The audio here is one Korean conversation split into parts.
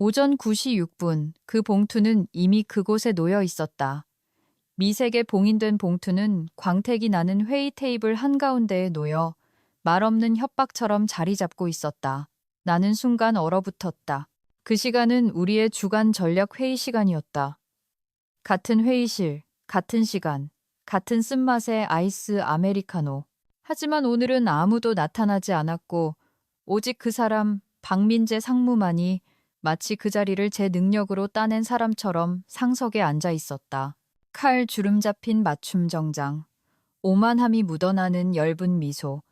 오전 9시 6분 그 봉투는 이미 그곳에 놓여 있었다. 미색에 봉인된 봉투는 광택이 나는 회의 테이블 한가운데에 놓여 말없는 협박처럼 자리 잡고 있었다. 나는 순간 얼어붙었다. 그 시간은 우리의 주간 전략 회의 시간이었다. 같은 회의실, 같은 시간, 같은 쓴맛의 아이스 아메리카노. 하지만 오늘은 아무도 나타나지 않았고 오직 그 사람 박민재 상무만이 마치 그 자리를 제 능력으로 따낸 사람처럼 상석에 앉아 있었다. 칼 주름 잡힌 맞춤 정장, 오만함이 묻어나는 엷은 미소,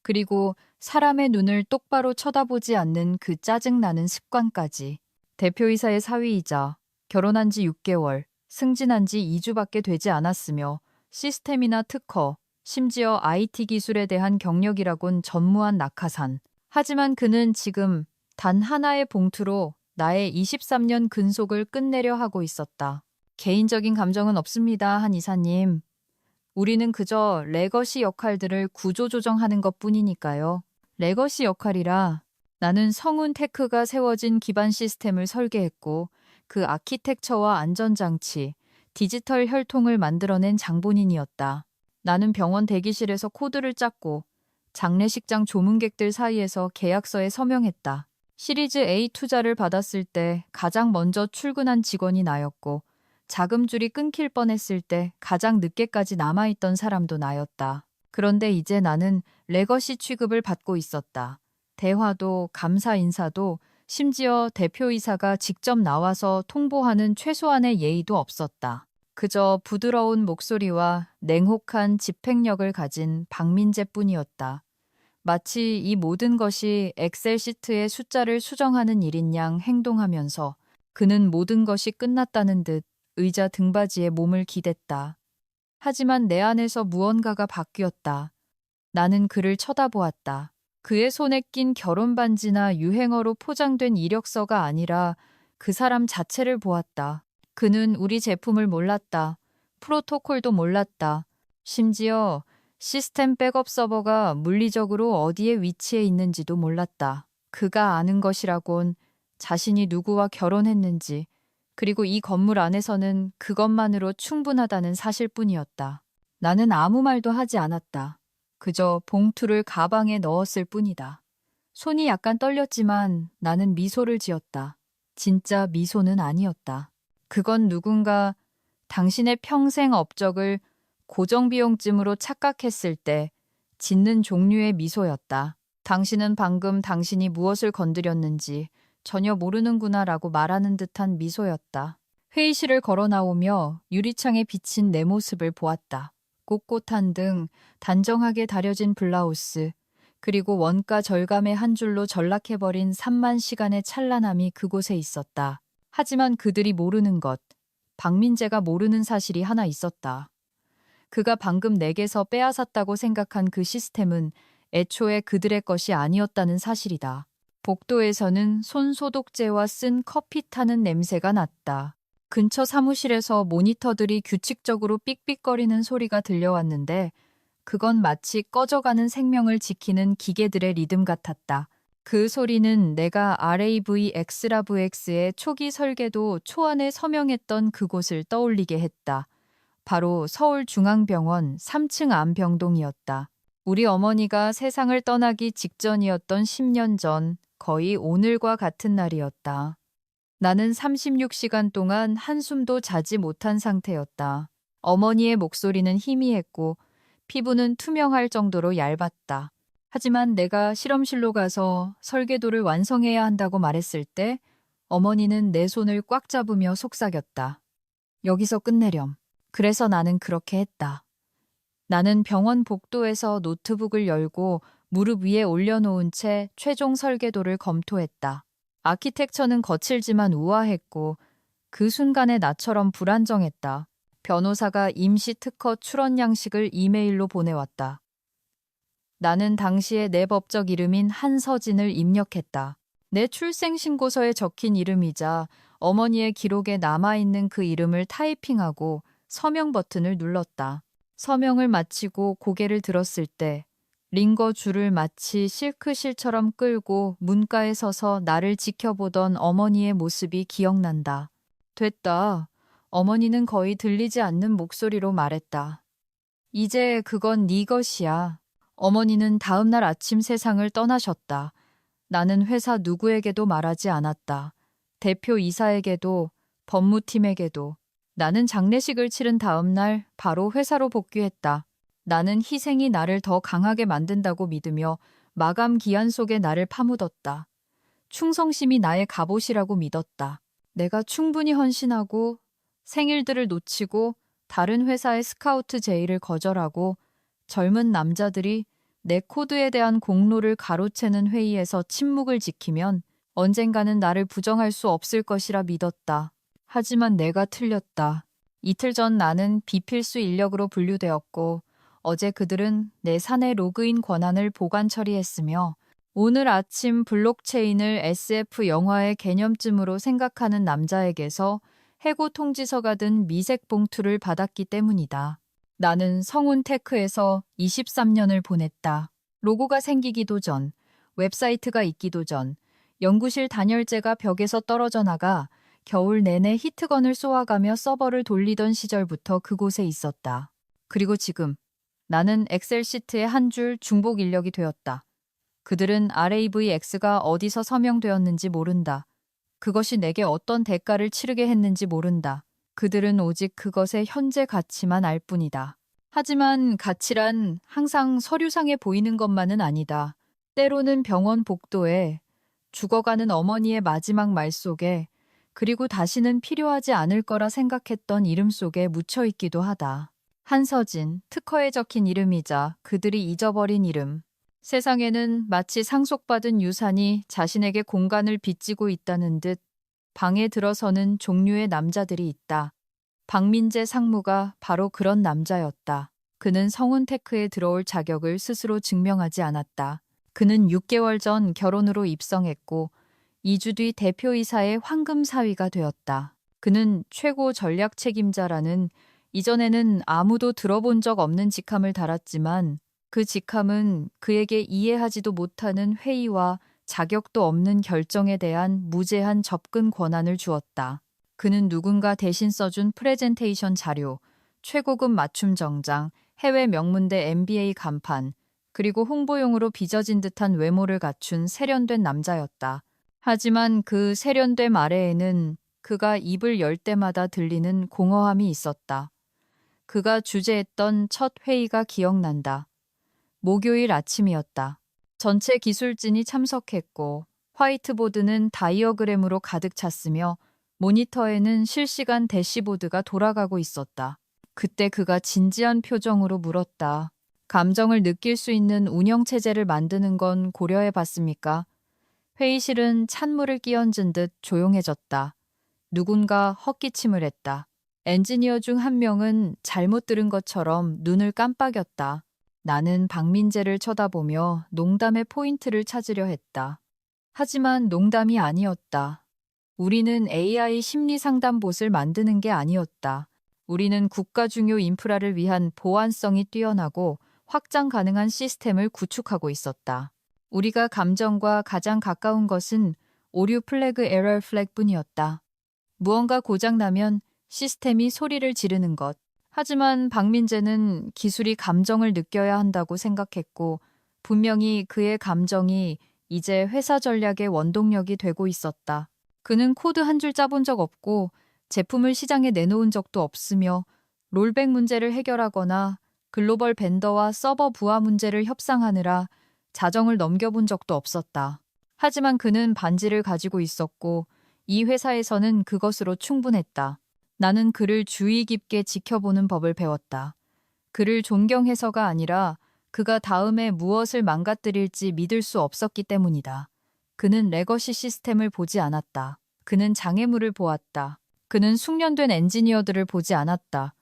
그리고 사람의 눈을 똑바로 쳐다보지 않는 그 짜증나는 습관까지. 대표이사의 사위이자 결혼한 지 6개월, 승진한 지 2주밖에 되지 않았으며 시스템이나 특허, 심지어 IT 기술에 대한 경력이라곤 전무한 낙하산. 하지만 그는 지금 단 하나의 봉투로 나의 23년 근속을 끝내려 하고 있었다. 개인적인 감정은 없습니다, 한 이사님. 우리는 그저 레거시 역할들을 구조조정하는 것뿐이니까요. 레거시 역할이라 나는 성운 테크가 세워진 기반 시스템을 설계했고 그 아키텍처와 안전장치, 디지털 혈통을 만들어낸 장본인이었다. 나는 병원 대기실에서 코드를 짰고 장례식장 조문객들 사이에서 계약서에 서명했다. 시리즈 A 투자를 받았을 때 가장 먼저 출근한 직원이 나였고 자금줄이 끊길 뻔했을 때 가장 늦게까지 남아있던 사람도 나였다. 그런데 이제 나는 레거시 취급을 받고 있었다. 대화도 감사 인사도 심지어 대표이사가 직접 나와서 통보하는 최소한의 예의도 없었다. 그저 부드러운 목소리와 냉혹한 집행력을 가진 박민재뿐이었다. 마치 이 모든 것이 엑셀 시트의 숫자를 수정하는 일인 양 행동하면서 그는 모든 것이 끝났다는 듯 의자 등받이에 몸을 기댔다. 하지만 내 안에서 무언가가 바뀌었다. 나는 그를 쳐다보았다. 그의 손에 낀 결혼 반지나 유행어로 포장된 이력서가 아니라 그 사람 자체를 보았다. 그는 우리 제품을 몰랐다. 프로토콜도 몰랐다. 심지어 시스템 백업 서버가 물리적으로 어디에 위치해 있는지도 몰랐다. 그가 아는 것이라곤 자신이 누구와 결혼했는지, 그리고 이 건물 안에서는 그것만으로 충분하다는 사실뿐이었다. 나는 아무 말도 하지 않았다. 그저 봉투를 가방에 넣었을 뿐이다. 손이 약간 떨렸지만 나는 미소를 지었다. 진짜 미소는 아니었다. 그건 누군가 당신의 평생 업적을 고정비용쯤으로 착각했을 때 짓는 종류의 미소였다. 당신은 방금 당신이 무엇을 건드렸는지 전혀 모르는구나라고 말하는 듯한 미소였다. 회의실을 걸어 나오며 유리창에 비친 내 모습을 보았다. 꼿꼿한 등 단정하게 다려진 블라우스, 그리고 원가 절감의 한 줄로 전락해버린 3만 시간의 찬란함이 그곳에 있었다. 하지만 그들이 모르는 것, 박민재가 모르는 사실이 하나 있었다. 그가 방금 내게서 빼앗았다고 생각한 그 시스템은 애초에 그들의 것이 아니었다는 사실이다. 복도에서는 손소독제와 쓴 커피 타는 냄새가 났다. 근처 사무실에서 모니터들이 규칙적으로 삑삑거리는 소리가 들려왔는데 그건 마치 꺼져가는 생명을 지키는 기계들의 리듬 같았다. 그 소리는 내가 RAVXLabX의 초기 설계도 초안에 서명했던 그곳을 떠올리게 했다. 바로 서울중앙병원 3층 암병동이었다. 우리 어머니가 세상을 떠나기 직전이었던 10년 전, 거의 오늘과 같은 날이었다. 나는 36시간 동안 한숨도 자지 못한 상태였다. 어머니의 목소리는 희미했고 피부는 투명할 정도로 얇았다. 하지만 내가 실험실로 가서 설계도를 완성해야 한다고 말했을 때 어머니는 내 손을 꽉 잡으며 속삭였다. 여기서 끝내렴. 그래서 나는 그렇게 했다. 나는 병원 복도에서 노트북을 열고 무릎 위에 올려놓은 채 최종 설계도를 검토했다. 아키텍처는 거칠지만 우아했고 그 순간에 나처럼 불안정했다. 변호사가 임시 특허 출원 양식을 이메일로 보내왔다. 나는 당시에 내 법적 이름인 한서진을 입력했다. 내 출생신고서에 적힌 이름이자 어머니의 기록에 남아있는 그 이름을 타이핑하고 서명 버튼을 눌렀다. 서명을 마치고 고개를 들었을 때 링거 줄을 마치 실크실처럼 끌고 문가에 서서 나를 지켜보던 어머니의 모습이 기억난다. 됐다. 어머니는 거의 들리지 않는 목소리로 말했다. 이제 그건 네 것이야. 어머니는 다음 날 아침 세상을 떠나셨다. 나는 회사 누구에게도 말하지 않았다. 대표 이사에게도, 법무팀에게도. 나는 장례식을 치른 다음 날 바로 회사로 복귀했다. 나는 희생이 나를 더 강하게 만든다고 믿으며 마감 기한 속에 나를 파묻었다. 충성심이 나의 갑옷이라고 믿었다. 내가 충분히 헌신하고 생일들을 놓치고 다른 회사의 스카우트 제의를 거절하고 젊은 남자들이 내 코드에 대한 공로를 가로채는 회의에서 침묵을 지키면 언젠가는 나를 부정할 수 없을 것이라 믿었다. 하지만 내가 틀렸다. 이틀 전 나는 비필수 인력으로 분류되었고 어제 그들은 내 사내 로그인 권한을 보관 처리했으며 오늘 아침 블록체인을 SF 영화의 개념쯤으로 생각하는 남자에게서 해고 통지서가 든 미색 봉투를 받았기 때문이다. 나는 성운테크에서 23년을 보냈다. 로고가 생기기도 전, 웹사이트가 있기도 전, 연구실 단열재가 벽에서 떨어져 나가 겨울 내내 히트건을 쏘아가며 서버를 돌리던 시절부터 그곳에 있었다. 그리고 지금 나는 엑셀 시트의 한 줄 중복 인력이 되었다. 그들은 RAVX가 어디서 서명되었는지 모른다. 그것이 내게 어떤 대가를 치르게 했는지 모른다. 그들은 오직 그것의 현재 가치만 알 뿐이다. 하지만 가치란 항상 서류상에 보이는 것만은 아니다. 때로는 병원 복도에, 죽어가는 어머니의 마지막 말 속에, 그리고 다시는 필요하지 않을 거라 생각했던 이름 속에 묻혀 있기도 하다. 한서진, 특허에 적힌 이름이자 그들이 잊어버린 이름. 세상에는 마치 상속받은 유산이 자신에게 공간을 빚지고 있다는 듯 방에 들어서는 종류의 남자들이 있다. 박민재 상무가 바로 그런 남자였다. 그는 성운테크에 들어올 자격을 스스로 증명하지 않았다. 그는 6개월 전 결혼으로 입성했고 2주 뒤 대표이사의 황금 사위가 되었다. 그는 최고 전략 책임자라는 이전에는 아무도 들어본 적 없는 직함을 달았지만 그 직함은 그에게 이해하지도 못하는 회의와 자격도 없는 결정에 대한 무제한 접근 권한을 주었다. 그는 누군가 대신 써준 프레젠테이션 자료, 최고급 맞춤 정장, 해외 명문대 MBA 간판, 그리고 홍보용으로 빚어진 듯한 외모를 갖춘 세련된 남자였다. 하지만 그 세련됨 아래에는 그가 입을 열 때마다 들리는 공허함이 있었다. 그가 주재했던 첫 회의가 기억난다. 목요일 아침이었다. 전체 기술진이 참석했고 화이트보드는 다이어그램으로 가득 찼으며 모니터에는 실시간 대시보드가 돌아가고 있었다. 그때 그가 진지한 표정으로 물었다. 감정을 느낄 수 있는 운영체제를 만드는 건 고려해 봤습니까? 회의실은 찬물을 끼얹은 듯 조용해졌다. 누군가 헛기침을 했다. 엔지니어 중 한 명은 잘못 들은 것처럼 눈을 깜빡였다. 나는 박민재를 쳐다보며 농담의 포인트를 찾으려 했다. 하지만 농담이 아니었다. 우리는 AI 심리상담봇을 만드는 게 아니었다. 우리는 국가 중요 인프라를 위한 보안성이 뛰어나고 확장 가능한 시스템을 구축하고 있었다. 우리가 감정과 가장 가까운 것은 오류 플래그 에러 플래그 뿐이었다. 무언가 고장나면 시스템이 소리를 지르는 것. 하지만 박민재는 기술이 감정을 느껴야 한다고 생각했고 분명히 그의 감정이 이제 회사 전략의 원동력이 되고 있었다. 그는 코드 한 줄 짜본 적 없고 제품을 시장에 내놓은 적도 없으며 롤백 문제를 해결하거나 글로벌 벤더와 서버 부하 문제를 협상하느라 자정을 넘겨본 적도 없었다. 하지만 그는 반지를 가지고 있었고 이 회사에서는 그것으로 충분했다. 나는 그를 주의 깊게 지켜보는 법을 배웠다. 그를 존경해서가 아니라 그가 다음에 무엇을 망가뜨릴지 믿을 수 없었기 때문이다. 그는 레거시 시스템을 보지 않았다. 그는 장애물을 보았다. 그는 숙련된 엔지니어들을 보지 않았다.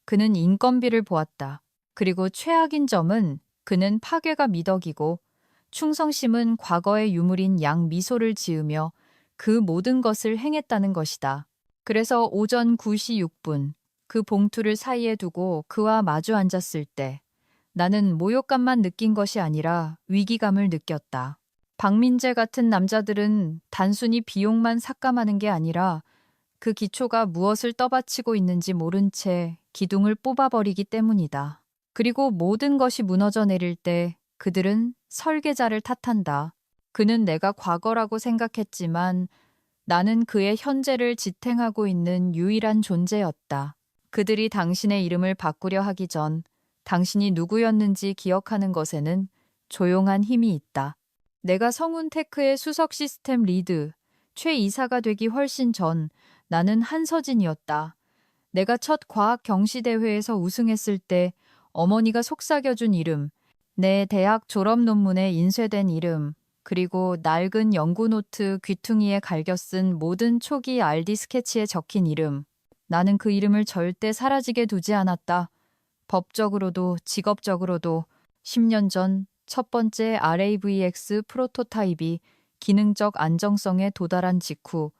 그는 인건비를 보았다. 그리고 최악인 점은 그는 파괴가 미덕이고 충성심은 과거의 유물인 양미소를 지으며 그 모든 것을 행했다는 것이다. 그래서 오전 9시 6분 그 봉투를 사이에 두고 그와 마주 앉았을 때 나는 모욕감만 느낀 것이 아니라 위기감을 느꼈다. 박민재 같은 남자들은 단순히 비용만 삭감하는 게 아니라 그 기초가 무엇을 떠받치고 있는지 모른 채 기둥을 뽑아버리기 때문이다. 그리고 모든 것이 무너져 내릴 때 그들은 설계자를 탓한다. 그는 내가 과거라고 생각했지만 나는 그의 현재를 지탱하고 있는 유일한 존재였다. 그들이 당신의 이름을 바꾸려 하기 전 당신이 누구였는지 기억하는 것에는 조용한 힘이 있다. 내가 성운테크의 수석 시스템 리드, 최 이사가 되기 훨씬 전 나는 한서진이었다. 내가 첫 과학 경시대회에서 우승했을 때 어머니가 속삭여준 이름, 내 대학 졸업 논문에 인쇄된 이름, 그리고 낡은 연구노트 귀퉁이에 갈겨 쓴 모든 초기 RD 스케치에 적힌 이름. 나는 그 이름을 절대 사라지게 두지 않았다. 법적으로도 직업적으로도 10년 전 첫 번째 RAVX 프로토타입이 기능적 안정성에 도달한 직후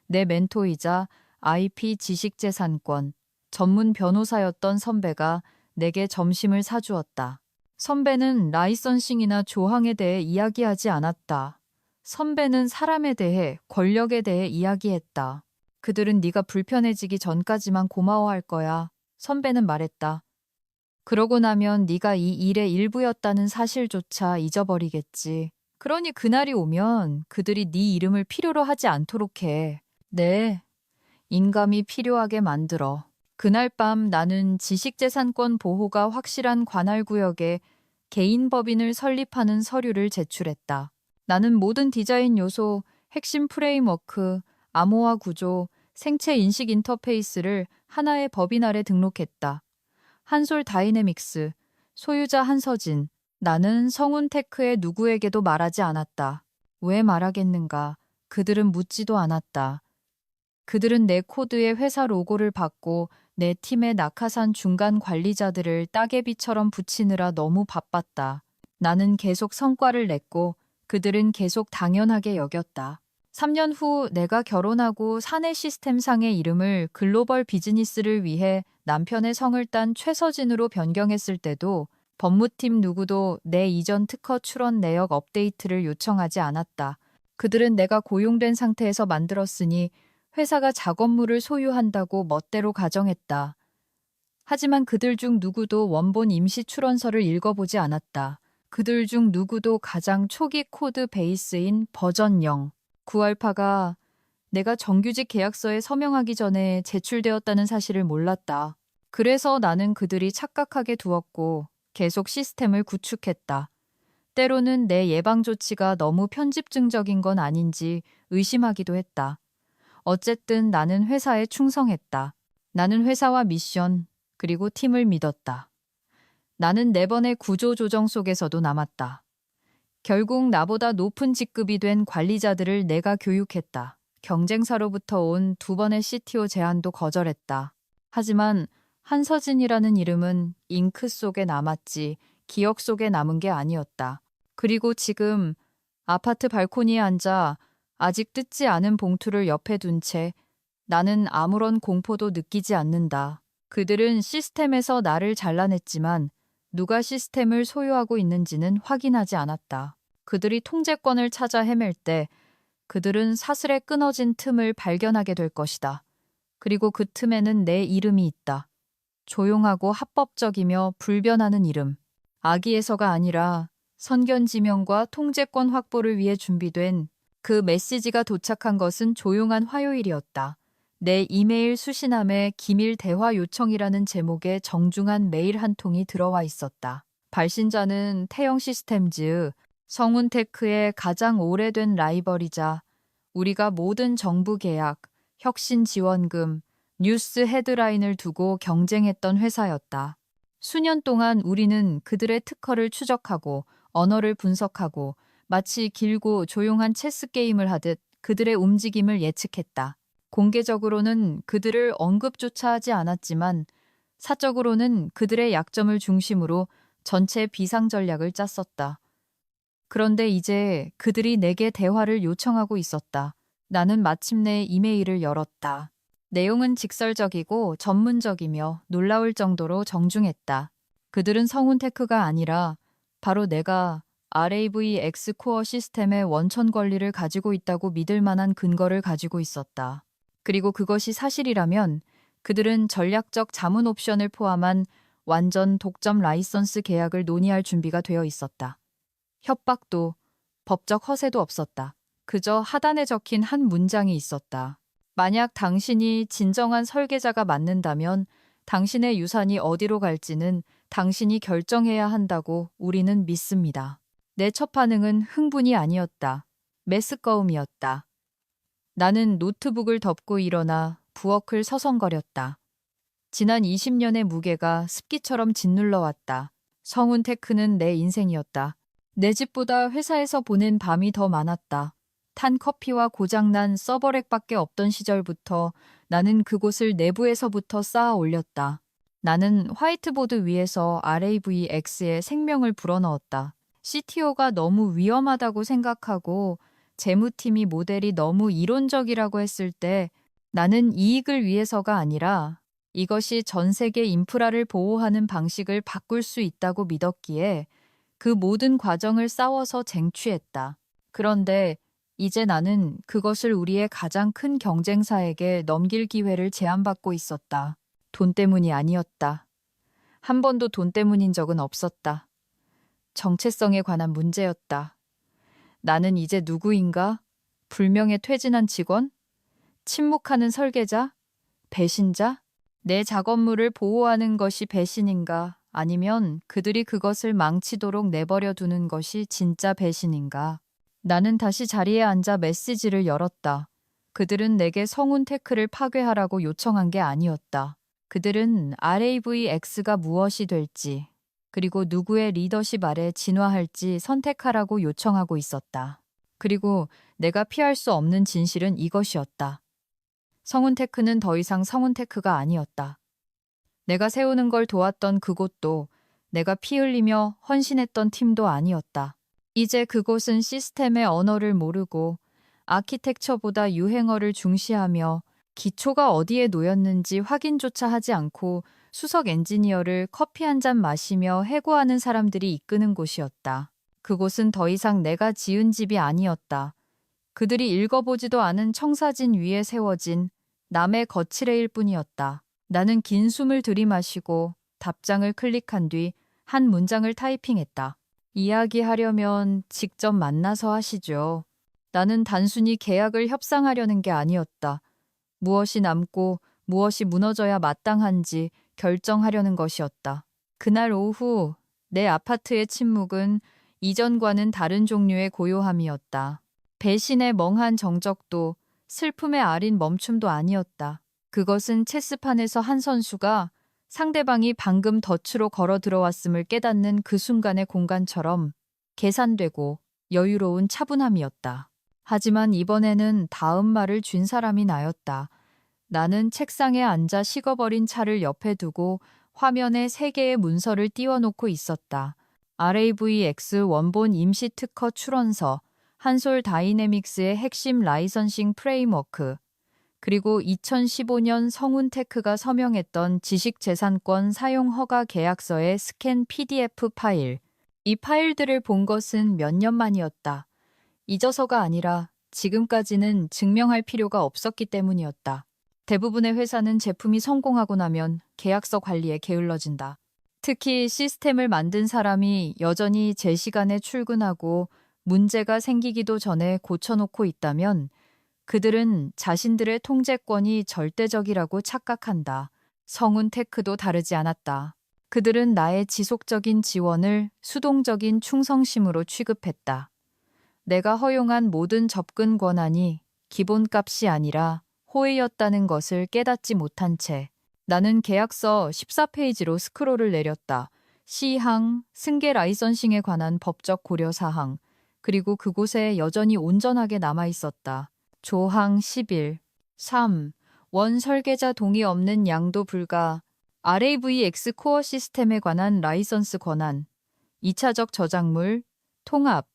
내 멘토이자 IP 지식재산권 전문 변호사였던 선배가 내게 점심을 사주었다. 선배는 라이선싱이나 조항에 대해 이야기하지 않았다. 선배는 사람에 대해, 권력에 대해 이야기했다. 그들은 네가 불편해지기 전까지만 고마워할 거야. 선배는 말했다. 그러고 나면 네가 이 일의 일부였다는 사실조차 잊어버리겠지. 그러니 그날이 오면 그들이 네 이름을 필요로 하지 않도록 해. 네, 인감이 필요하게 만들어. 그날 밤 나는 지식재산권 보호가 확실한 관할구역에 개인 법인을 설립하는 서류를 제출했다. 나는 모든 디자인 요소, 핵심 프레임워크, 암호화 구조, 생체 인식 인터페이스를 하나의 법인 아래 등록했다. 한솔 다이내믹스, 소유자 한서진. 나는 성운테크의 누구에게도 말하지 않았다. 왜 말하겠는가? 그들은 묻지도 않았다. 그들은 내 코드에 회사 로고를 받고 내 팀의 낙하산 중간 관리자들을 따개비처럼 붙이느라 너무 바빴다. 나는 계속 성과를 냈고 그들은 계속 당연하게 여겼다. 3년 후 내가 결혼하고 사내 시스템상의 이름을 글로벌 비즈니스를 위해 남편의 성을 딴 최서진으로 변경했을 때도 법무팀 누구도 내 이전 특허 출원 내역 업데이트를 요청하지 않았다. 그들은 내가 고용된 상태에서 만들었으니 회사가 작업물을 소유한다고 멋대로 가정했다. 하지만 그들 중 누구도 원본 임시 출원서를 읽어보지 않았다. 그들 중 누구도 가장 초기 코드 베이스인 버전 0, 9알파가 내가 정규직 계약서에 서명하기 전에 제출되었다는 사실을 몰랐다. 그래서 나는 그들이 착각하게 두었고 계속 시스템을 구축했다. 때로는 내 예방 조치가 너무 편집증적인 건 아닌지 의심하기도 했다. 어쨌든 나는 회사에 충성했다. 나는 회사와 미션, 그리고 팀을 믿었다. 나는 네 번의 구조 조정 속에서도 남았다. 결국 나보다 높은 직급이 된 관리자들을 내가 교육했다. 경쟁사로부터 온 두 번의 CTO 제안도 거절했다. 하지만 한서진이라는 이름은 잉크 속에 남았지 기억 속에 남은 게 아니었다. 그리고 지금 아파트 발코니에 앉아 아직 뜯지 않은 봉투를 옆에 둔 채 나는 아무런 공포도 느끼지 않는다. 그들은 시스템에서 나를 잘라냈지만 누가 시스템을 소유하고 있는지는 확인하지 않았다. 그들이 통제권을 찾아 헤맬 때 그들은 사슬에 끊어진 틈을 발견하게 될 것이다. 그리고 그 틈에는 내 이름이 있다. 조용하고 합법적이며 불변하는 이름. 악의에서가 아니라 선견지명과 통제권 확보를 위해 준비된 그 메시지가 도착한 것은 조용한 화요일이었다. 내 이메일 수신함에 기밀 대화 요청이라는 제목의 정중한 메일 한 통이 들어와 있었다. 발신자는 태영 시스템즈, 성운테크의 가장 오래된 라이벌이자 우리가 모든 정부 계약, 혁신 지원금, 뉴스 헤드라인을 두고 경쟁했던 회사였다. 수년 동안 우리는 그들의 특허를 추적하고 언어를 분석하고 마치 길고 조용한 체스 게임을 하듯 그들의 움직임을 예측했다. 공개적으로는 그들을 언급조차 하지 않았지만 사적으로는 그들의 약점을 중심으로 전체 비상 전략을 짰었다. 그런데 이제 그들이 내게 대화를 요청하고 있었다. 나는 마침내 이메일을 열었다. 내용은 직설적이고 전문적이며 놀라울 정도로 정중했다. 그들은 성운테크가 아니라 바로 내가 RAVX 코어 시스템의 원천 권리를 가지고 있다고 믿을 만한 근거를 가지고 있었다. 그리고 그것이 사실이라면 그들은 전략적 자문 옵션을 포함한 완전 독점 라이선스 계약을 논의할 준비가 되어 있었다. 협박도 법적 허세도 없었다. 그저 하단에 적힌 한 문장이 있었다. 만약 당신이 진정한 설계자가 맞는다면 당신의 유산이 어디로 갈지는 당신이 결정해야 한다고 우리는 믿습니다. 내 첫 반응은 흥분이 아니었다. 메스꺼움이었다. 나는 노트북을 덮고 일어나 부엌을 서성거렸다. 지난 20년의 무게가 습기처럼 짓눌러 왔다. 성운테크는 내 인생이었다. 내 집보다 회사에서 보낸 밤이 더 많았다. 탄 커피와 고장난 서버렉밖에 없던 시절부터 나는 그곳을 내부에서부터 쌓아 올렸다. 나는 화이트보드 위에서 RAVX의 생명을 불어넣었다. CTO가 너무 위험하다고 생각하고 재무팀이 모델이 너무 이론적이라고 했을 때 나는 이익을 위해서가 아니라 이것이 전 세계 인프라를 보호하는 방식을 바꿀 수 있다고 믿었기에 그 모든 과정을 싸워서 쟁취했다. 그런데 이제 나는 그것을 우리의 가장 큰 경쟁사에게 넘길 기회를 제안받고 있었다. 돈 때문이 아니었다. 한 번도 돈 때문인 적은 없었다. 정체성에 관한 문제였다. 나는 이제 누구인가? 불명예 퇴진한 직원? 침묵하는 설계자? 배신자? 내 작업물을 보호하는 것이 배신인가? 아니면 그들이 그것을 망치도록 내버려 두는 것이 진짜 배신인가? 나는 다시 자리에 앉아 메시지를 열었다. 그들은 내게 성운테크를 파괴하라고 요청한 게 아니었다. 그들은 RAVX가 무엇이 될지, 그리고 누구의 리더십 아래 진화할지 선택하라고 요청하고 있었다. 그리고 내가 피할 수 없는 진실은 이것이었다. 성운테크는 더 이상 성운테크가 아니었다. 내가 세우는 걸 도왔던 그곳도 내가 피 흘리며 헌신했던 팀도 아니었다. 이제 그곳은 시스템의 언어를 모르고 아키텍처보다 유행어를 중시하며 기초가 어디에 놓였는지 확인조차 하지 않고 수석 엔지니어를 커피 한 잔 마시며 해고하는 사람들이 이끄는 곳이었다. 그곳은 더 이상 내가 지은 집이 아니었다. 그들이 읽어보지도 않은 청사진 위에 세워진 남의 거칠애일 뿐이었다. 나는 긴 숨을 들이마시고 답장을 클릭한 뒤 한 문장을 타이핑했다. 이야기하려면 직접 만나서 하시죠. 나는 단순히 계약을 협상하려는 게 아니었다. 무엇이 남고 무엇이 무너져야 마땅한지 결정하려는 것이었다. 그날 오후 내 아파트의 침묵은 이전과는 다른 종류의 고요함이었다. 배신의 멍한 정적도 슬픔의 아린 멈춤도 아니었다. 그것은 체스판에서 한 선수가 상대방이 방금 덫으로 걸어 들어왔음을 깨닫는 그 순간의 공간처럼 계산되고 여유로운 차분함이었다. 하지만 이번에는 다음 말을 쥔 사람이 나였다. 나는 책상에 앉아 식어버린 차를 옆에 두고 화면에 3개의 문서를 띄워놓고 있었다. RAVX 원본 임시 특허 출원서, 한솔 다이내믹스의 핵심 라이선싱 프레임워크, 그리고 2015년 성운테크가 서명했던 지식재산권 사용 허가 계약서의 스캔 PDF 파일. 이 파일들을 본 것은 몇 년 만이었다. 잊어서가 아니라 지금까지는 증명할 필요가 없었기 때문이었다. 대부분의 회사는 제품이 성공하고 나면 계약서 관리에 게을러진다. 특히 시스템을 만든 사람이 여전히 제 시간에 출근하고 문제가 생기기도 전에 고쳐놓고 있다면 그들은 자신들의 통제권이 절대적이라고 착각한다. 성운테크도 다르지 않았다. 그들은 나의 지속적인 지원을 수동적인 충성심으로 취급했다. 내가 허용한 모든 접근 권한이 기본값이 아니라 호의였다는 것을 깨닫지 못한 채 나는 계약서 14페이지로 스크롤을 내렸다. 시항, 승계 라이선싱에 관한 법적 고려 사항, 그리고 그곳에 여전히 온전하게 남아있었다. 조항 11. 3. 원 설계자 동의 없는 양도 불가. RAVX 코어 시스템에 관한 라이선스 권한. 2차적 저작물, 통합,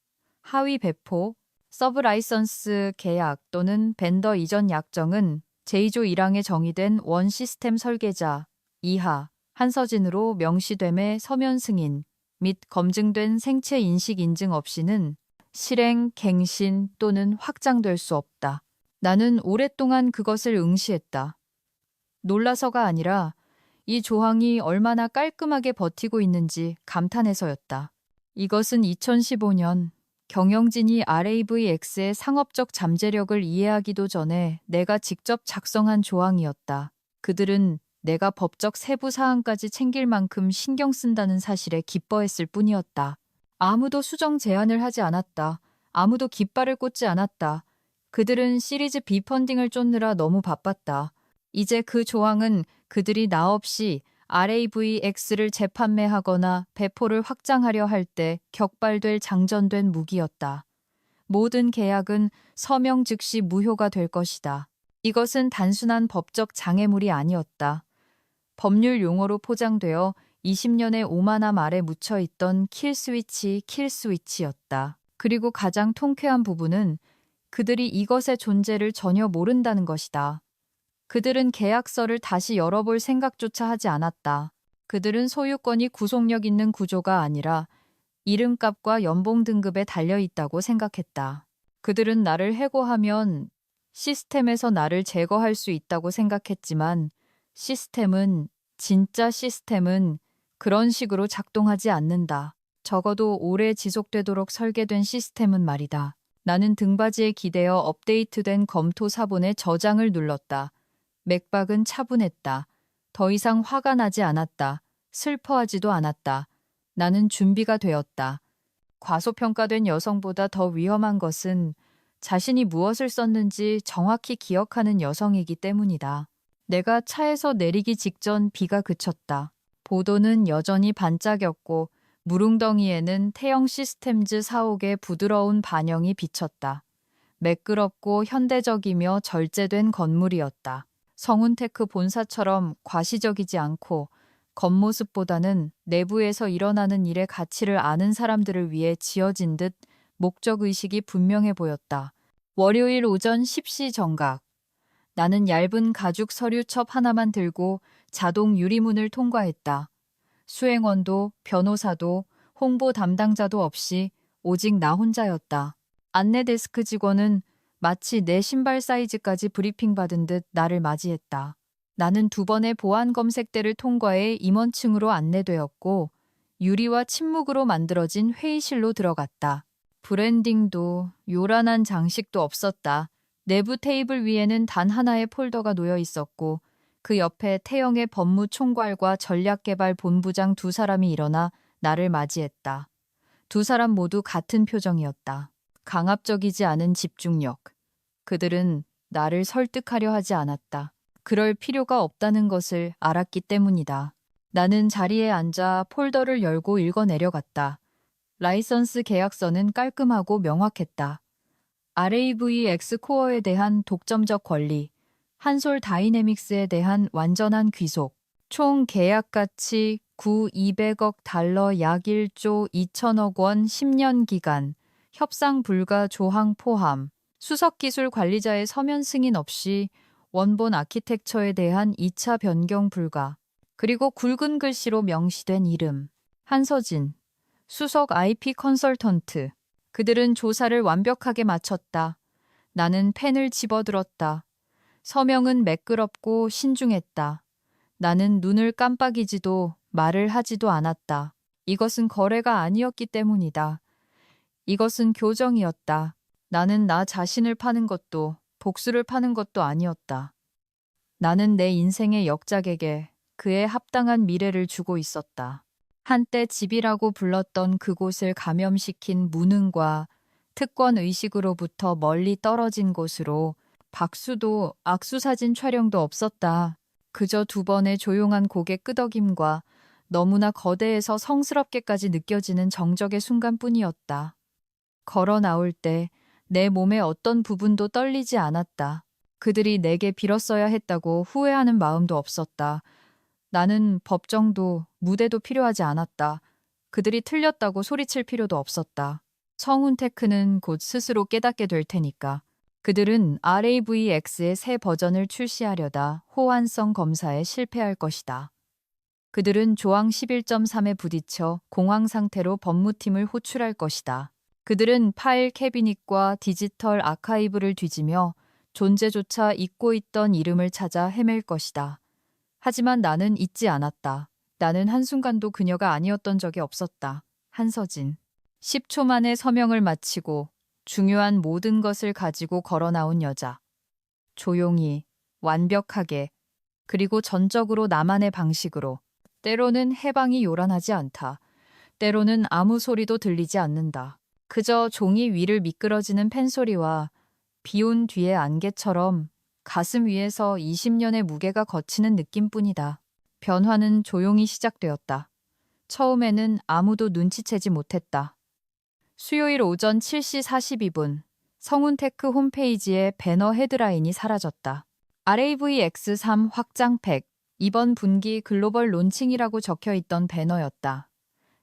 하위 배포, 서브 라이선스 계약 또는 벤더 이전 약정은 제2조 1항에 정의된 원 시스템 설계자 이하 한서진으로 명시됨의 서면 승인 및 검증된 생체 인식 인증 없이는 실행, 갱신 또는 확장될 수 없다. 나는 오랫동안 그것을 응시했다. 놀라서가 아니라 이 조항이 얼마나 깔끔하게 버티고 있는지 감탄해서였다. 이것은 2015년 경영진이 RAVX의 상업적 잠재력을 이해하기도 전에 내가 직접 작성한 조항이었다. 그들은 내가 법적 세부 사항까지 챙길 만큼 신경 쓴다는 사실에 기뻐했을 뿐이었다. 아무도 수정 제안을 하지 않았다. 아무도 깃발을 꽂지 않았다. 그들은 시리즈 B 펀딩을 쫓느라 너무 바빴다. 이제 그 조항은 그들이 나 없이 RAVX를 재판매하거나 배포를 확장하려 할 때 격발될 장전된 무기였다. 모든 계약은 서명 즉시 무효가 될 것이다. 이것은 단순한 법적 장애물이 아니었다. 법률 용어로 포장되어 20년의 오만함 아래 묻혀있던 킬스위치였다. 그리고 가장 통쾌한 부분은 그들이 이것의 존재를 전혀 모른다는 것이다. 그들은 계약서를 다시 열어볼 생각조차 하지 않았다. 그들은 소유권이 구속력 있는 구조가 아니라 이름값과 연봉 등급에 달려있다고 생각했다. 그들은 나를 해고하면 시스템에서 나를 제거할 수 있다고 생각했지만 진짜 시스템은 그런 식으로 작동하지 않는다. 적어도 오래 지속되도록 설계된 시스템은 말이다. 나는 등받이에 기대어 업데이트된 검토 사본에 저장을 눌렀다. 맥박은 차분했다. 더 이상 화가 나지 않았다. 슬퍼하지도 않았다. 나는 준비가 되었다. 과소평가된 여성보다 더 위험한 것은 자신이 무엇을 썼는지 정확히 기억하는 여성이기 때문이다. 내가 차에서 내리기 직전 비가 그쳤다. 보도는 여전히 반짝였고 물웅덩이에는 태영 시스템즈 사옥의 부드러운 반영이 비쳤다. 매끄럽고 현대적이며 절제된 건물이었다. 성운테크 본사처럼 과시적이지 않고 겉모습보다는 내부에서 일어나는 일의 가치를 아는 사람들을 위해 지어진 듯 목적의식이 분명해 보였다. 월요일 오전 10시 정각. 나는 얇은 가죽 서류첩 하나만 들고 자동 유리문을 통과했다. 수행원도 변호사도 홍보 담당자도 없이 오직 나 혼자였다. 안내 데스크 직원은 마치 내 신발 사이즈까지 브리핑받은 듯 나를 맞이했다. 나는 2번의 보안 검색대를 통과해 임원층으로 안내되었고 유리와 침묵으로 만들어진 회의실로 들어갔다. 브랜딩도 요란한 장식도 없었다. 내부 테이블 위에는 단 하나의 폴더가 놓여 있었고 그 옆에 태영의 법무총괄과 전략개발 본부장 2사람이 일어나 나를 맞이했다. 2사람 모두 같은 표정이었다. 강압적이지 않은 집중력. 그들은 나를 설득하려 하지 않았다. 그럴 필요가 없다는 것을 알았기 때문이다. 나는 자리에 앉아 폴더를 열고 읽어 내려갔다. 라이선스 계약서는 깔끔하고 명확했다. RAVX 코어에 대한 독점적 권리, 한솔 다이내믹스에 대한 완전한 귀속, 총 계약 가치 200억 달러 약 1조 2천억 원 10년 기간, 협상 불가 조항 포함, 수석기술 관리자의 서면 승인 없이 원본 아키텍처에 대한 2차 변경 불가, 그리고 굵은 글씨로 명시된 이름, 한서진, 수석 IP 컨설턴트. 그들은 조사를 완벽하게 마쳤다. 나는 펜을 집어들었다. 서명은 매끄럽고 신중했다. 나는 눈을 깜빡이지도 말을 하지도 않았다. 이것은 거래가 아니었기 때문이다. 이것은 교정이었다. 나는 나 자신을 파는 것도 복수를 파는 것도 아니었다. 나는 내 인생의 역작에게 그에 합당한 미래를 주고 있었다. 한때 집이라고 불렀던 그곳을 감염시킨 무능과 특권 의식으로부터 멀리 떨어진 곳으로 박수도 악수사진 촬영도 없었다. 그저 2번의 조용한 고개 끄덕임과 너무나 거대해서 성스럽게까지 느껴지는 정적의 순간뿐이었다. 걸어 나올 때 내 몸의 어떤 부분도 떨리지 않았다. 그들이 내게 빌었어야 했다고 후회하는 마음도 없었다. 나는 법정도 무대도 필요하지 않았다. 그들이 틀렸다고 소리칠 필요도 없었다. 성운테크는 곧 스스로 깨닫게 될 테니까. 그들은 RAVX의 새 버전을 출시하려다 호환성 검사에 실패할 것이다. 그들은 조항 11.3에 부딪혀 공황 상태로 법무팀을 호출할 것이다. 그들은 파일 캐비닛과 디지털 아카이브를 뒤지며 존재조차 잊고 있던 이름을 찾아 헤맬 것이다. 하지만 나는 잊지 않았다. 나는 한순간도 그녀가 아니었던 적이 없었다. 한서진. 10초 만에 서명을 마치고 중요한 모든 것을 가지고 걸어 나온 여자. 조용히, 완벽하게, 그리고 전적으로 나만의 방식으로. 때로는 해방이 요란하지 않다. 때로는 아무 소리도 들리지 않는다. 그저 종이 위를 미끄러지는 펜소리와 비온 뒤의 안개처럼 가슴 위에서 20년의 무게가 걷히는 느낌뿐이다. 변화는 조용히 시작되었다. 처음에는 아무도 눈치채지 못했다. 수요일 오전 7시 42분, 성운테크 홈페이지에 배너 헤드라인이 사라졌다. RAVX3 확장팩, 이번 분기 글로벌 론칭이라고 적혀 있던 배너였다.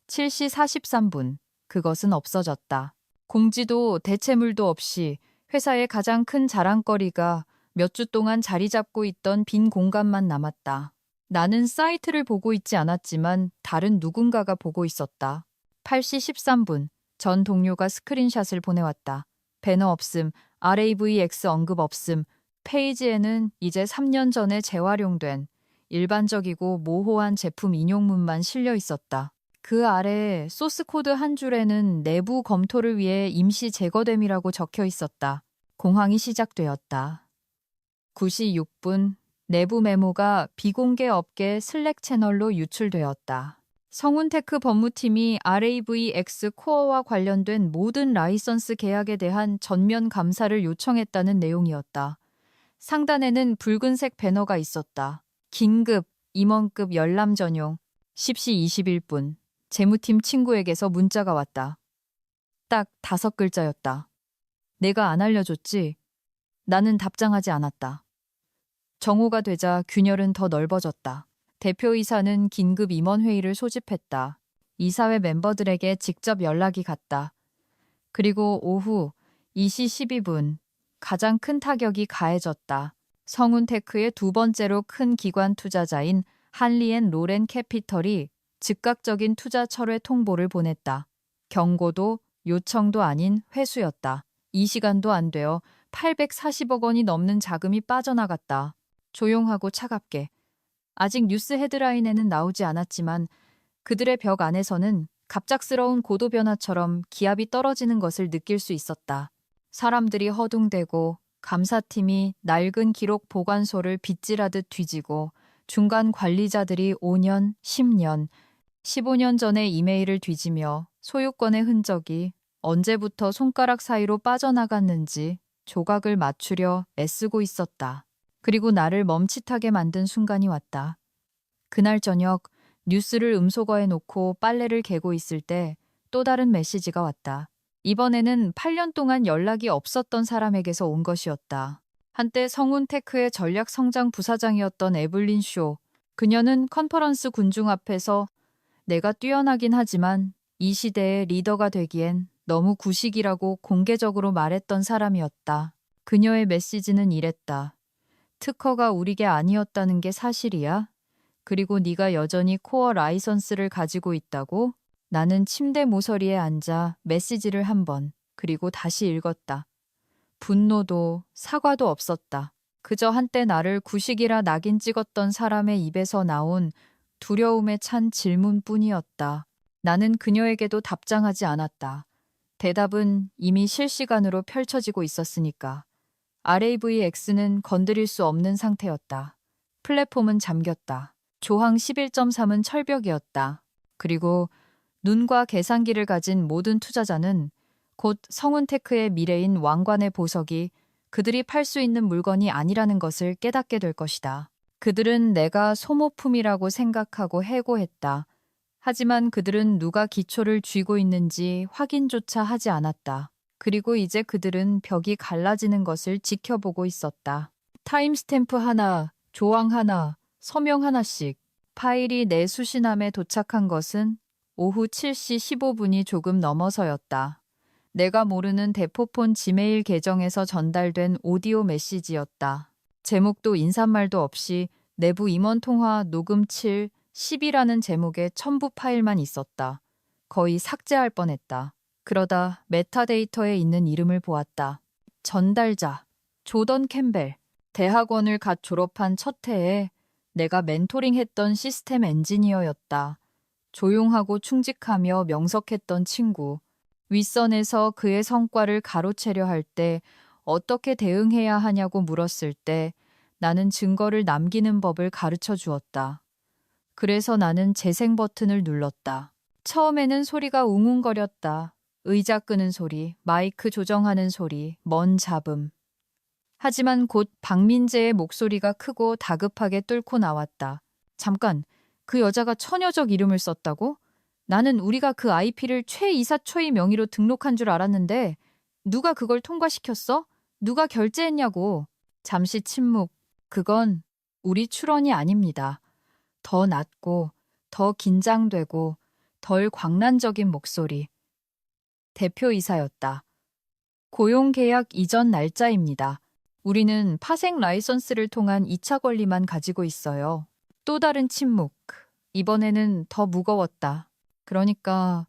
7시 43분, 그것은 없어졌다. 공지도 대체물도 없이 회사의 가장 큰 자랑거리가 몇 주 동안 자리 잡고 있던 빈 공간만 남았다. 나는 사이트를 보고 있지 않았지만 다른 누군가가 보고 있었다. 8시 13분, 전 동료가 스크린샷을 보내왔다. 배너 없음, RAVX 언급 없음, 페이지에는 이제 3년 전에 재활용된 일반적이고 모호한 제품 인용문만 실려 있었다. 그 아래 소스 코드 한 줄에는 내부 검토를 위해 임시 제거됨이라고 적혀 있었다. 공황이 시작되었다. 9시 6분, 내부 메모가 비공개 업계 슬랙 채널로 유출되었다. 성운테크 법무팀이 RAVX 코어와 관련된 모든 라이선스 계약에 대한 전면 감사를 요청했다는 내용이었다. 상단에는 붉은색 배너가 있었다. 긴급, 임원급 열람 전용. 10시 21분. 재무팀 친구에게서 문자가 왔다. 딱 5글자였다. 내가 안 알려줬지? 나는 답장하지 않았다. 정오가 되자 균열은 더 넓어졌다. 대표이사는 긴급 임원회의를 소집했다. 이사회 멤버들에게 직접 연락이 갔다. 그리고 오후 2시 12분 가장 큰 타격이 가해졌다. 성운테크의 두 번째로 큰 기관 투자자인 한리앤 로렌 캐피털이 즉각적인 투자 철회 통보를 보냈다. 경고도 요청도 아닌 회수였다. 이 시간도 안 되어 840억 원이 넘는 자금이 빠져나갔다. 조용하고 차갑게. 아직 뉴스 헤드라인에는 나오지 않았지만 그들의 벽 안에서는 갑작스러운 고도 변화처럼 기압이 떨어지는 것을 느낄 수 있었다. 사람들이 허둥대고 감사팀이 낡은 기록 보관소를 빗질하듯 뒤지고 중간 관리자들이 5년, 10년, 15년 전의 이메일을 뒤지며 소유권의 흔적이 언제부터 손가락 사이로 빠져나갔는지 조각을 맞추려 애쓰고 있었다. 그리고 나를 멈칫하게 만든 순간이 왔다. 그날 저녁 뉴스를 음소거해 놓고 빨래를 개고 있을 때 또 다른 메시지가 왔다. 이번에는 8년 동안 연락이 없었던 사람에게서 온 것이었다. 한때 성운테크의 전략 성장 부사장이었던 에블린 쇼. 그녀는 컨퍼런스 군중 앞에서 내가 뛰어나긴 하지만 이 시대의 리더가 되기엔 너무 구식이라고 공개적으로 말했던 사람이었다. 그녀의 메시지는 이랬다. 특허가 우리 게 아니었다는 게 사실이야? 그리고 네가 여전히 코어 라이선스를 가지고 있다고? 나는 침대 모서리에 앉아 메시지를 한 번, 그리고 다시 읽었다. 분노도 사과도 없었다. 그저 한때 나를 구식이라 낙인 찍었던 사람의 입에서 나온 두려움에 찬 질문뿐이었다. 나는 그녀에게도 답장하지 않았다. 대답은 이미 실시간으로 펼쳐지고 있었으니까. RAVX는 건드릴 수 없는 상태였다. 플랫폼은 잠겼다. 조항 11.3은 철벽이었다. 그리고 눈과 계산기를 가진 모든 투자자는 곧 성운테크의 미래인 왕관의 보석이 그들이 팔 수 있는 물건이 아니라는 것을 깨닫게 될 것이다. 그들은 내가 소모품이라고 생각하고 해고했다. 하지만 그들은 누가 기초를 쥐고 있는지 확인조차 하지 않았다. 그리고 이제 그들은 벽이 갈라지는 것을 지켜보고 있었다. 타임스탬프 하나, 조항 하나, 서명 하나씩. 파일이 내 수신함에 도착한 것은 오후 7시 15분이 조금 넘어서였다. 내가 모르는 대포폰 지메일 계정에서 전달된 오디오 메시지였다. 제목도 인사말도 없이 내부 임원 통화 녹음 7, 10이라는 제목의 첨부 파일만 있었다. 거의 삭제할 뻔했다. 그러다 메타데이터에 있는 이름을 보았다. 전달자, 조던 캠벨. 대학원을 갓 졸업한 첫 해에 내가 멘토링했던 시스템 엔지니어였다. 조용하고 충직하며 명석했던 친구. 윗선에서 그의 성과를 가로채려 할 때 어떻게 대응해야 하냐고 물었을 때 나는 증거를 남기는 법을 가르쳐 주었다. 그래서 나는 재생 버튼을 눌렀다. 처음에는 소리가 웅웅거렸다. 의자 끄는 소리, 마이크 조정하는 소리, 먼 잡음. 하지만 곧 박민재의 목소리가 크고 다급하게 뚫고 나왔다. 잠깐, 그 여자가 처녀적 이름을 썼다고? 나는 우리가 그 IP를 최이사초의 명의로 등록한 줄 알았는데 누가 그걸 통과시켰어? 누가 결제했냐고. 잠시 침묵. 그건 우리 출원이 아닙니다. 더 낮고 더 긴장되고 덜 광란적인 목소리. 대표이사였다. 고용계약 이전 날짜입니다. 우리는 파생 라이선스를 통한 2차 권리만 가지고 있어요. 또 다른 침묵. 이번에는 더 무거웠다. 그러니까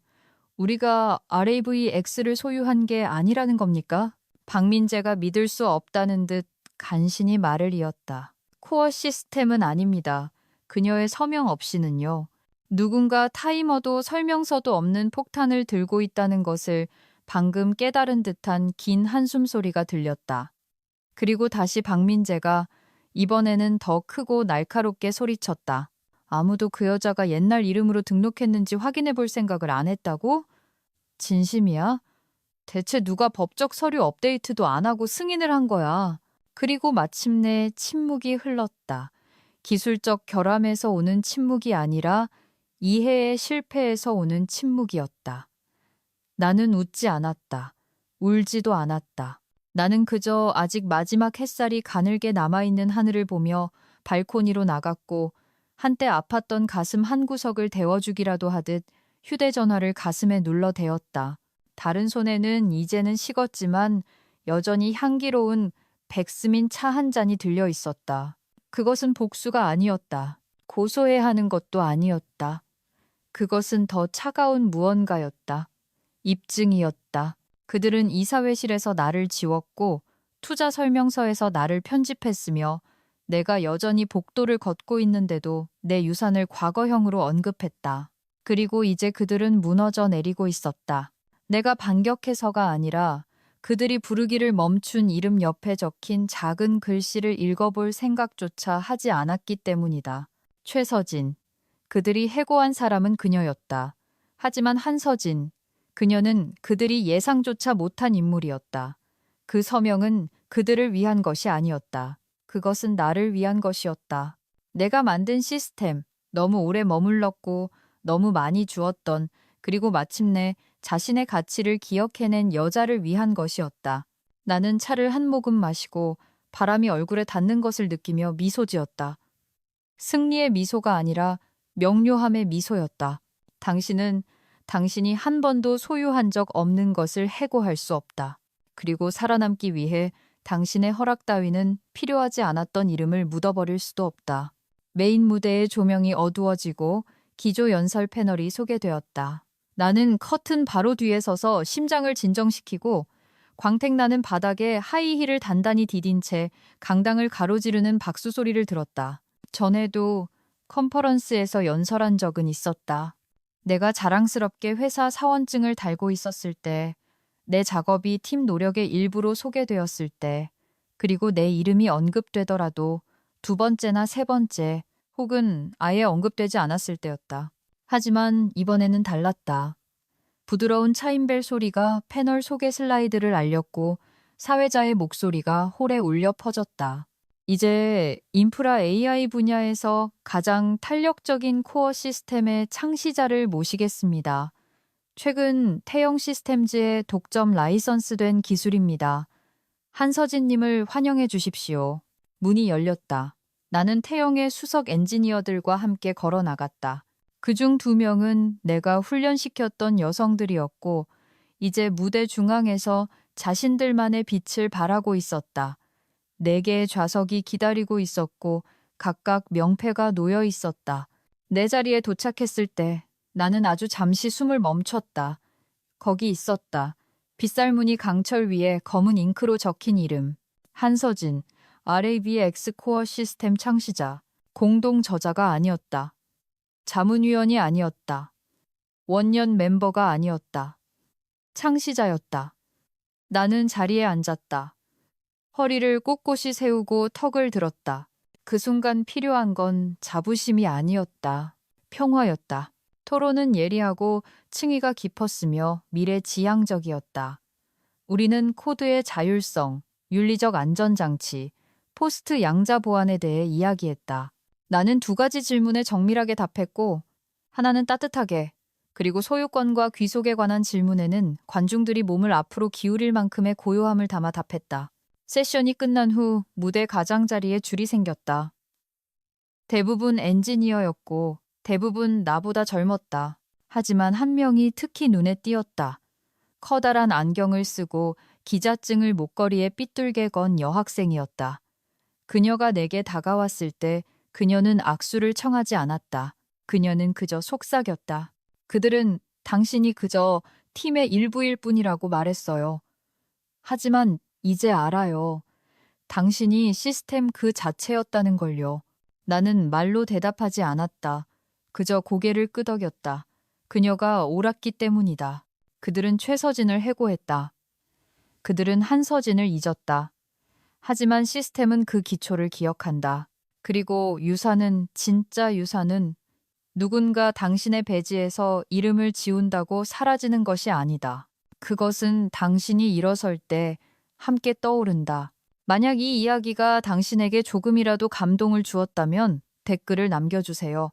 우리가 RAVX를 소유한 게 아니라는 겁니까? 박민재가 믿을 수 없다는 듯 간신히 말을 이었다. 코어 시스템은 아닙니다. 그녀의 서명 없이는요. 누군가 타이머도 설명서도 없는 폭탄을 들고 있다는 것을 방금 깨달은 듯한 긴 한숨 소리가 들렸다. 그리고 다시 박민재가 이번에는 더 크고 날카롭게 소리쳤다. 아무도 그 여자가 옛날 이름으로 등록했는지 확인해 볼 생각을 안 했다고? 진심이야? 대체 누가 법적 서류 업데이트도 안 하고 승인을 한 거야? 그리고 마침내 침묵이 흘렀다. 기술적 결함에서 오는 침묵이 아니라 이해의 실패에서 오는 침묵이었다. 나는 웃지 않았다. 울지도 않았다. 나는 그저 아직 마지막 햇살이 가늘게 남아있는 하늘을 보며 발코니로 나갔고 한때 아팠던 가슴 한구석을 데워주기라도 하듯 휴대전화를 가슴에 눌러대었다. 다른 손에는 이제는 식었지만 여전히 향기로운 백스민 차 한 잔이 들려 있었다. 그것은 복수가 아니었다. 고소해야 하는 것도 아니었다. 그것은 더 차가운 무언가였다. 입증이었다. 그들은 이사회실에서 나를 지웠고 투자 설명서에서 나를 편집했으며 내가 여전히 복도를 걷고 있는데도 내 유산을 과거형으로 언급했다. 그리고 이제 그들은 무너져 내리고 있었다. 내가 반격해서가 아니라 그들이 부르기를 멈춘 이름 옆에 적힌 작은 글씨를 읽어볼 생각조차 하지 않았기 때문이다. 최서진. 그들이 해고한 사람은 그녀였다. 하지만 한서진. 그녀는 그들이 예상조차 못한 인물이었다. 그 서명은 그들을 위한 것이 아니었다. 그것은 나를 위한 것이었다. 내가 만든 시스템, 너무 오래 머물렀고 너무 많이 주었던, 그리고 마침내 자신의 가치를 기억해낸 여자를 위한 것이었다. 나는 차를 한 모금 마시고 바람이 얼굴에 닿는 것을 느끼며 미소 지었다. 승리의 미소가 아니라 명료함의 미소였다. 당신이 한 번도 소유한 적 없는 것을 해고할 수 없다. 그리고 살아남기 위해 당신의 허락 따위는 필요하지 않았던 이름을 묻어버릴 수도 없다. 메인 무대의 조명이 어두워지고 기조 연설 패널이 소개되었다. 나는 커튼 바로 뒤에 서서 심장을 진정시키고 광택나는 바닥에 하이힐을 단단히 디딘 채 강당을 가로지르는 박수 소리를 들었다. 전에도 컨퍼런스에서 연설한 적은 있었다. 내가 자랑스럽게 회사 사원증을 달고 있었을 때, 내 작업이 팀 노력의 일부로 소개되었을 때, 그리고 내 이름이 언급되더라도 두 번째나 세 번째, 혹은 아예 언급되지 않았을 때였다. 하지만 이번에는 달랐다. 부드러운 차인벨 소리가 패널 소개 슬라이드를 알렸고 사회자의 목소리가 홀에 울려 퍼졌다. 이제 인프라 AI 분야에서 가장 탄력적인 코어 시스템의 창시자를 모시겠습니다. 최근 태영 시스템즈에 독점 라이선스된 기술입니다. 한서진님을 환영해 주십시오. 문이 열렸다. 나는 태영의 수석 엔지니어들과 함께 걸어 나갔다. 그중 2명은 내가 훈련시켰던 여성들이었고 이제 무대 중앙에서 자신들만의 빛을 발하고 있었다. 4개의 좌석이 기다리고 있었고 각각 명패가 놓여 있었다. 내 자리에 도착했을 때 나는 아주 잠시 숨을 멈췄다. 거기 있었다. 빗살무늬 강철 위에 검은 잉크로 적힌 이름. 한서진, RAVX 코어 시스템 창시자. 공동 저자가 아니었다. 자문위원이 아니었다. 원년 멤버가 아니었다. 창시자였다. 나는 자리에 앉았다. 허리를 꼿꼿이 세우고 턱을 들었다. 그 순간 필요한 건 자부심이 아니었다. 평화였다. 토론은 예리하고 층위가 깊었으며 미래지향적이었다. 우리는 코드의 자율성, 윤리적 안전장치, 포스트 양자 보안에 대해 이야기했다. 나는 2가지 질문에 정밀하게 답했고, 하나는 따뜻하게, 그리고 소유권과 귀속에 관한 질문에는 관중들이 몸을 앞으로 기울일 만큼의 고요함을 담아 답했다. 세션이 끝난 후 무대 가장자리에 줄이 생겼다. 대부분 엔지니어였고 대부분 나보다 젊었다. 하지만 한 명이 특히 눈에 띄었다. 커다란 안경을 쓰고 기자증을 목걸이에 삐뚤게 건 여학생이었다. 그녀가 내게 다가왔을 때 그녀는 악수를 청하지 않았다. 그녀는 그저 속삭였다. 그들은 당신이 그저 팀의 일부일 뿐이라고 말했어요. 하지만 이제 알아요. 당신이 시스템 그 자체였다는 걸요. 나는 말로 대답하지 않았다. 그저 고개를 끄덕였다. 그녀가 옳았기 때문이다. 그들은 최서진을 해고했다. 그들은 한서진을 잊었다. 하지만 시스템은 그 기초를 기억한다. 그리고 유사는, 진짜 유사는 누군가 당신의 배지에서 이름을 지운다고 사라지는 것이 아니다. 그것은 당신이 일어설 때 함께 떠오른다. 만약 이 이야기가 당신에게 조금이라도 감동을 주었다면 댓글을 남겨주세요.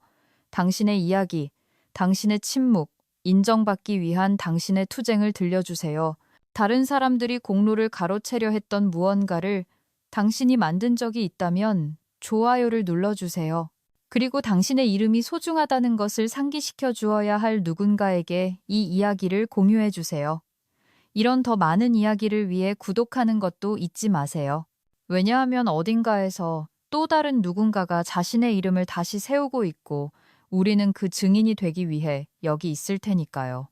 당신의 이야기, 당신의 침묵, 인정받기 위한 당신의 투쟁을 들려주세요. 다른 사람들이 공로를 가로채려 했던 무언가를 당신이 만든 적이 있다면 좋아요를 눌러주세요. 그리고 당신의 이름이 소중하다는 것을 상기시켜 주어야 할 누군가에게 이 이야기를 공유해 주세요. 이런 더 많은 이야기를 위해 구독하는 것도 잊지 마세요. 왜냐하면 어딘가에서 또 다른 누군가가 자신의 이름을 다시 세우고 있고 우리는 그 증인이 되기 위해 여기 있을 테니까요.